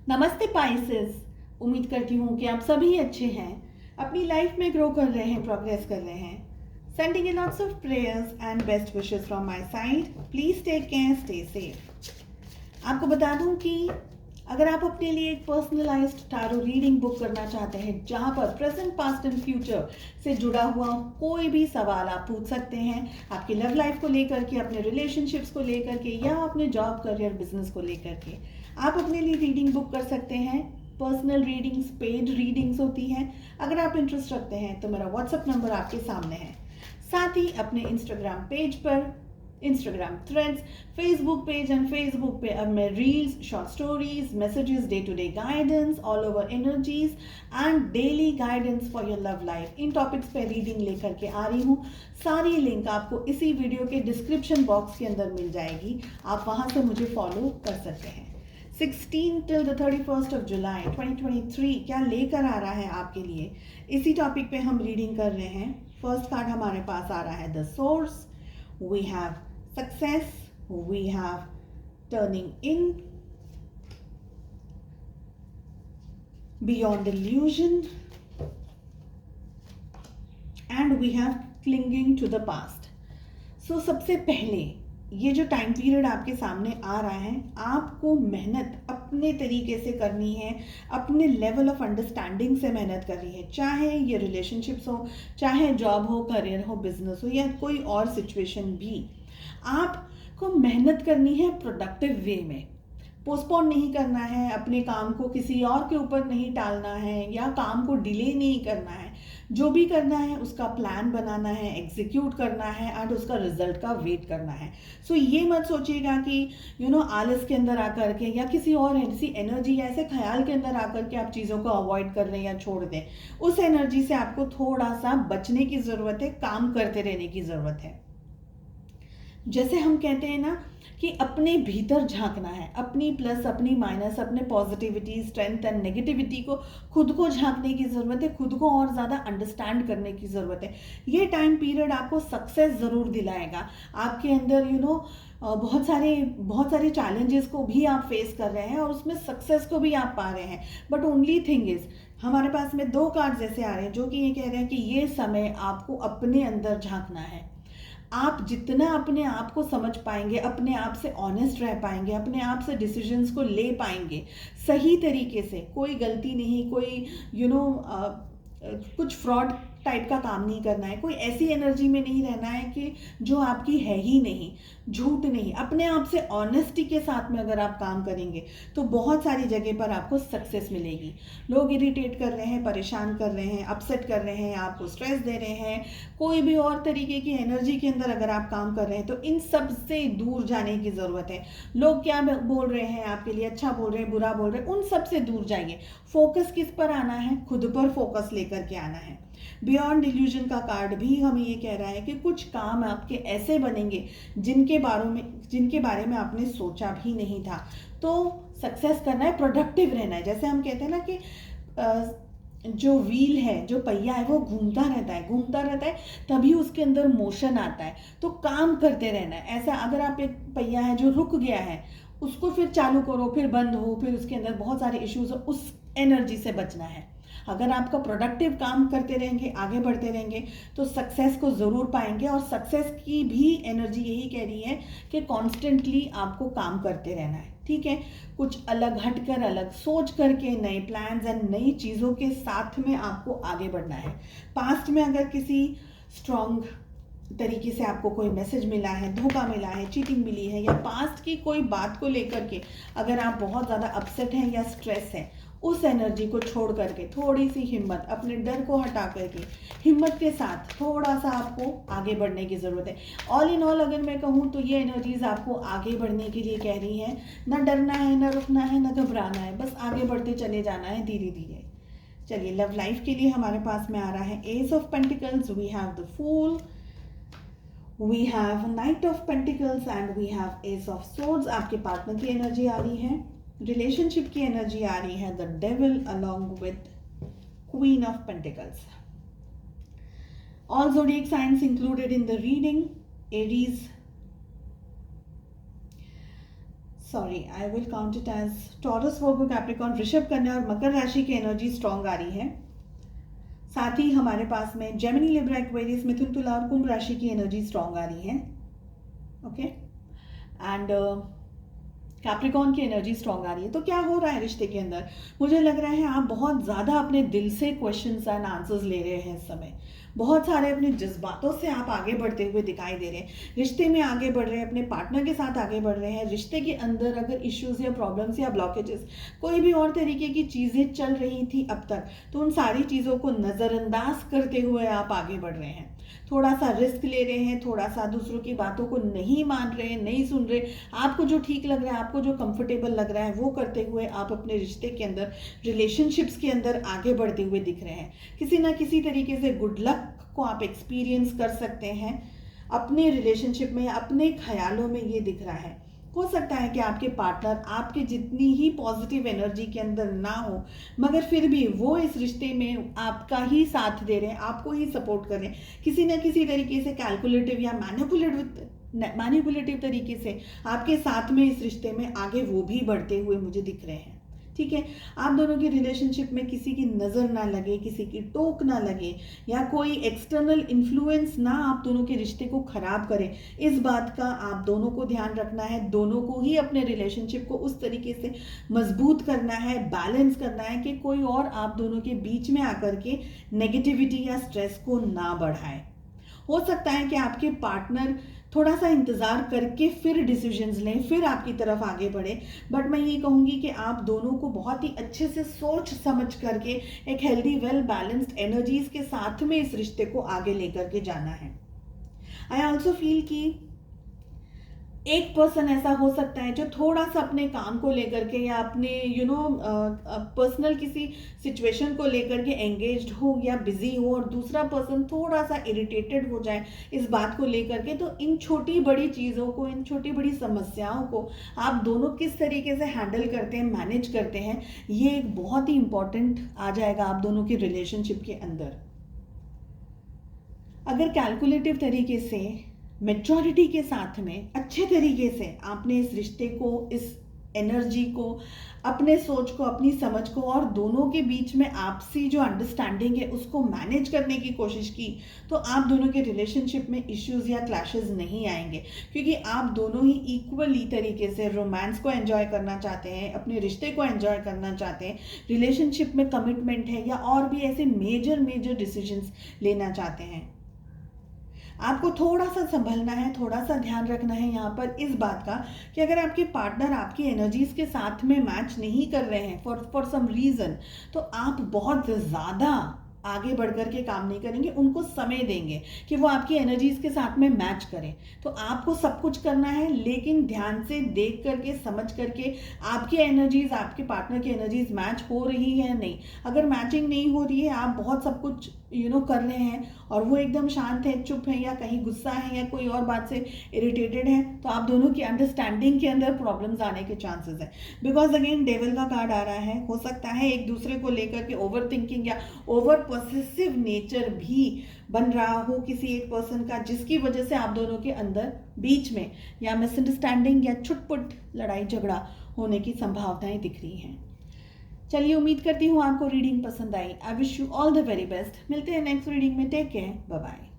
नमस्ते पाइसेस। उम्मीद करती हूँ कि आप सभी अच्छे हैं, अपनी लाइफ में ग्रो कर रहे हैं, प्रोग्रेस कर रहे हैं। Sending in lots of prayers and best wishes from my side. Please take care, stay safe. आपको बता दूं कि अगर आप अपने लिए एक पर्सनलाइज्ड टारो रीडिंग बुक करना चाहते हैं जहां पर प्रेजेंट, पास्ट एंड फ्यूचर से जुड़ा हुआ कोई भी सवाल आप पूछ सकते हैं, आपकी लव लाइफ को लेकर के, अपने रिलेशनशिप्स को लेकर के या अपने जॉब, करियर, बिजनेस को लेकर के, आप अपने लिए रीडिंग बुक कर सकते हैं। पर्सनल रीडिंग्स, पेड रीडिंग्स होती हैं। अगर आप इंटरेस्ट रखते हैं तो मेरा व्हाट्सएप नंबर आपके सामने है। साथ ही अपने इंस्टाग्राम पेज पर, Instagram threads, Facebook page and Facebook पे अब मैं reels, short stories, messages, day to day guidance, all over energies and daily guidance for your love life, in topics पे रीडिंग लेकर के आ रही हूँ। सारी लिंक आपको इसी वीडियो के डिस्क्रिप्शन बॉक्स के अंदर मिल जाएगी, आप वहाँ से मुझे फॉलो कर सकते हैं। 16 till the 31st of July 2023 क्या लेकर आ रहा है आपके लिए, इसी टॉपिक पे हम रीडिंग कर रहे हैं। फर्स्ट कार्ड हमारे पास आ रहा है the source, we have success, we have turning in, beyond illusion and we have clinging to the past. So सबसे पहले ये जो टाइम पीरियड आपके सामने आ रहा है, आपको मेहनत अपने तरीके से करनी है, अपने लेवल ऑफ अंडरस्टैंडिंग से मेहनत करनी है। चाहे ये रिलेशनशिप्स हो, चाहे जॉब हो, करियर हो, बिजनेस हो या कोई और सिचुएशन भी, आपको मेहनत करनी है प्रोडक्टिव वे में। पोस्टपोन नहीं करना है, अपने काम को किसी और के ऊपर नहीं टालना है या काम को डिले नहीं करना है। जो भी करना है उसका प्लान बनाना है, एग्जीक्यूट करना है एंड उसका रिजल्ट का वेट करना है। सो ये मत सोचिएगा कि आलस के अंदर आकर के या किसी और ऐसी एनर्जी या ऐसे ख्याल के अंदर आकर के आप चीज़ों को अवॉइड कर रहे हैं या छोड़ दें। उस एनर्जी से आपको थोड़ा सा बचने की ज़रूरत है, काम करते रहने की ज़रूरत है। जैसे हम कहते हैं ना कि अपने भीतर झांकना है, अपनी प्लस, अपनी माइनस, अपने पॉजिटिविटी, स्ट्रेंथ एंड नेगेटिविटी को खुद को झांकने की ज़रूरत है, खुद को और ज़्यादा अंडरस्टैंड करने की ज़रूरत है। ये टाइम पीरियड आपको सक्सेस ज़रूर दिलाएगा। आपके अंदर बहुत सारे चैलेंजेस को भी आप फेस कर रहे हैं और उसमें सक्सेस को भी आप पा रहे हैं। बट ओनली थिंग इज, हमारे पास में दो कार्ड जैसे आ रहे हैं जो कि ये कह रहे हैं कि ये समय आपको अपने अंदर झांकना है। आप जितना अपने आप को समझ पाएंगे, अपने आप से ऑनेस्ट रह पाएंगे, अपने आप से डिसीजंस को ले पाएंगे सही तरीके से, कोई गलती नहीं, कोई कुछ फ्रॉड टाइप का काम नहीं करना है, कोई ऐसी एनर्जी में नहीं रहना है कि जो आपकी है ही नहीं, झूठ नहीं। अपने आप से ऑनेस्टी के साथ में अगर आप काम करेंगे तो बहुत सारी जगह पर आपको सक्सेस मिलेगी। लोग इरिटेट कर रहे हैं, परेशान कर रहे हैं, अपसेट कर रहे हैं, आपको स्ट्रेस दे रहे हैं, कोई भी और तरीके की एनर्जी के अंदर अगर आप काम कर रहे हैं तो इन सब से दूर जाने की ज़रूरत है। लोग क्या बोल रहे हैं आपके लिए, अच्छा बोल रहे हैं, बुरा बोल रहे हैं, उन सब से दूर जाइए। फोकस किस पर आना है? खुद पर फोकस लेकर के आना है। बियॉन्ड इल्यूजन का कार्ड भी हमें ये कह रहा है कि कुछ काम आपके ऐसे बनेंगे जिनके बारे में आपने सोचा भी नहीं था। तो सक्सेस करना है, प्रोडक्टिव रहना है। जैसे हम कहते हैं ना कि जो व्हील है, जो पहिया है, वो घूमता रहता है, तभी उसके अंदर मोशन आता है। तो काम करते रहना है। ऐसा अगर आप एक पहिया है जो रुक गया है, उसको फिर चालू करो, फिर बंद हो, फिर उसके अंदर बहुत सारे इश्यूज हो, उस एनर्जी से बचना है। अगर आपका प्रोडक्टिव काम करते रहेंगे, आगे बढ़ते रहेंगे तो सक्सेस को ज़रूर पाएंगे। और सक्सेस की भी एनर्जी यही कह रही है कि कॉन्स्टेंटली आपको काम करते रहना है। ठीक है, कुछ अलग हटकर, अलग सोच करके, नए प्लान्स एंड नई चीज़ों के साथ में आपको आगे बढ़ना है। पास्ट में अगर किसी स्ट्रॉन्ग तरीके से आपको कोई मैसेज मिला है, धोखा मिला है, चीटिंग मिली है, या पास्ट की कोई बात को लेकर के अगर आप बहुत ज़्यादा अपसेट हैं या स्ट्रेस है, उस एनर्जी को छोड़ करके थोड़ी सी हिम्मत, अपने डर को हटा करके हिम्मत के साथ थोड़ा सा आपको आगे बढ़ने की ज़रूरत है। ऑल इन ऑल अगर मैं कहूँ तो ये एनर्जीज आपको आगे बढ़ने के लिए कह रही हैं। ना डरना है, ना रुकना है, ना घबराना है, बस आगे बढ़ते चले जाना है धीरे धीरे। चलिए, लव लाइफ के लिए हमारे पास में आ रहा है ace of pentacles, we have the fool, we have knight of pentacles and we have ace of swords. आपके पार्टनर की एनर्जी आ रही है, रिलेशनशिप की एनर्जी आ रही है the devil along with queen of pentacles. All zodiac signs included in the reading, Aries, sorry, I will count it as Taurus, Virgo, Capricorn, वृषभ, कन्या और मकर राशि की एनर्जी स्ट्रॉन्ग आ रही है। साथ ही हमारे पास में जेमिनी, लिब्रा, एक्वेरियस, मिथुन, तुला और कुंभ राशि की एनर्जी स्ट्रॉन्ग आ रही है। ओके, एंड कैप्रिकॉर्न की एनर्जी स्ट्रॉन्ग आ रही है। तो क्या हो रहा है रिश्ते के अंदर? मुझे लग रहा है आप बहुत ज़्यादा अपने दिल से क्वेश्चंस एंड आंसर्स ले रहे हैं इस समय। बहुत सारे अपने जज्बातों से आप आगे बढ़ते हुए दिखाई दे रहे हैं, रिश्ते में आगे बढ़ रहे हैं, अपने पार्टनर के साथ आगे बढ़ रहे हैं। रिश्ते के अंदर अगर इश्यूज या प्रॉब्लम्स या ब्लॉकेजेस, कोई भी और तरीके की चीज़ें चल रही थी अब तक, तो उन सारी चीज़ों को नज़रअंदाज करते हुए आप आगे बढ़ रहे हैं। थोड़ा सा रिस्क ले रहे हैं, थोड़ा सा दूसरों की बातों को नहीं मान रहे हैं, नहीं सुन रहे। आपको जो ठीक लग रहा है, आपको जो कंफर्टेबल लग रहा है, वो करते हुए आप अपने रिश्ते के अंदर, रिलेशनशिप्स के अंदर आगे बढ़ते हुए दिख रहे हैं। किसी ना किसी तरीके से गुड लक को आप एक्सपीरियंस कर सकते हैं अपने रिलेशनशिप में या अपने ख्यालों में। ये दिख रहा है। हो सकता है कि आपके पार्टनर आपके जितनी ही पॉजिटिव एनर्जी के अंदर ना हो, मगर फिर भी वो इस रिश्ते में आपका ही साथ दे रहे हैं, आपको ही सपोर्ट कर रहे हैं। किसी न किसी तरीके से कैलकुलेटिव या मैनिपुलेटिव तरीके से आपके साथ में इस रिश्ते में आगे वो भी बढ़ते हुए मुझे दिख रहे हैं। ठीक है, आप दोनों की रिलेशनशिप में किसी की नज़र ना लगे, किसी की टोक ना लगे, या कोई एक्सटर्नल इन्फ्लुएंस ना आप दोनों के रिश्ते को खराब करे। इस बात का आप दोनों को ध्यान रखना है। दोनों को ही अपने रिलेशनशिप को उस तरीके से मजबूत करना है, बैलेंस करना है कि कोई और आप दोनों के बीच में आकर के नेगेटिविटी या स्ट्रेस को ना बढ़ाए। हो सकता है कि आपके पार्टनर थोड़ा सा इंतज़ार करके फिर डिसीजंस लें, फिर आपकी तरफ आगे बढ़े। बट मैं ये कहूँगी कि आप दोनों को बहुत ही अच्छे से सोच समझ करके एक हेल्दी, वेल बैलेंस्ड एनर्जीज के साथ में इस रिश्ते को आगे लेकर के जाना है। आई ऑल्सो फील कि एक पर्सन ऐसा हो सकता है जो थोड़ा सा अपने काम को लेकर के या अपने पर्सनल किसी सिचुएशन को लेकर के एंगेज्ड हो या बिजी हो, और दूसरा पर्सन थोड़ा सा इरिटेटेड हो जाए इस बात को लेकर के। तो इन छोटी बड़ी चीज़ों को, इन छोटी बड़ी समस्याओं को आप दोनों किस तरीके से हैंडल करते हैं, मैनेज करते हैं, ये एक बहुत ही इंपॉर्टेंट आ जाएगा आप दोनों की रिलेशनशिप के अंदर। अगर कैलकुलेटिव तरीके से, मैच्योरिटी के साथ में, अच्छे तरीके से आपने इस रिश्ते को, इस एनर्जी को, अपने सोच को, अपनी समझ को और दोनों के बीच में आपसी जो अंडरस्टैंडिंग है उसको मैनेज करने की कोशिश की, तो आप दोनों के रिलेशनशिप में इश्यूज या क्लैशेस नहीं आएंगे। क्योंकि आप दोनों ही इक्वली तरीके से रोमांस को एंजॉय करना चाहते हैं, अपने रिश्ते को एंजॉय करना चाहते हैं, रिलेशनशिप में कमिटमेंट है या और भी ऐसे मेजर डिसीजंस लेना चाहते हैं। आपको थोड़ा सा संभलना है, थोड़ा सा ध्यान रखना है यहाँ पर इस बात का कि अगर आपके पार्टनर आपकी एनर्जीज के साथ में मैच नहीं कर रहे हैं फॉर सम रीज़न, तो आप बहुत ज़्यादा आगे बढ़ कर के काम नहीं करेंगे, उनको समय देंगे कि वो आपकी एनर्जीज के साथ में मैच करें। तो आपको सब कुछ करना है, लेकिन ध्यान से देख करके, समझ करके आपकी एनर्जीज, आपके पार्टनर की एनर्जीज मैच हो रही है नहीं। अगर मैचिंग नहीं हो रही है, आप बहुत सब कुछ कर रहे हैं और वो एकदम शांत है, चुप है, या कहीं गुस्सा है या कोई और बात से इरिटेटेड है, तो आप दोनों की अंडरस्टैंडिंग के अंदर प्रॉब्लम्स आने के चांसेस है। बिकॉज अगेन डेविल का कार्ड आ रहा है, हो सकता है एक दूसरे को लेकर के ओवर थिंकिंग या ओवर पॉसेसिव नेचर भी बन रहा हो किसी एक पर्सन का, जिसकी वजह से आप दोनों के अंदर बीच में या मिसअंडरस्टैंडिंग या छुटपुट लड़ाई झगड़ा होने की संभावनाएं दिख रही हैं। चलिए, उम्मीद करती हूँ आपको रीडिंग पसंद आई। I wish you all the very best. मिलते हैं नेक्स्ट रीडिंग में। Take care, bye bye.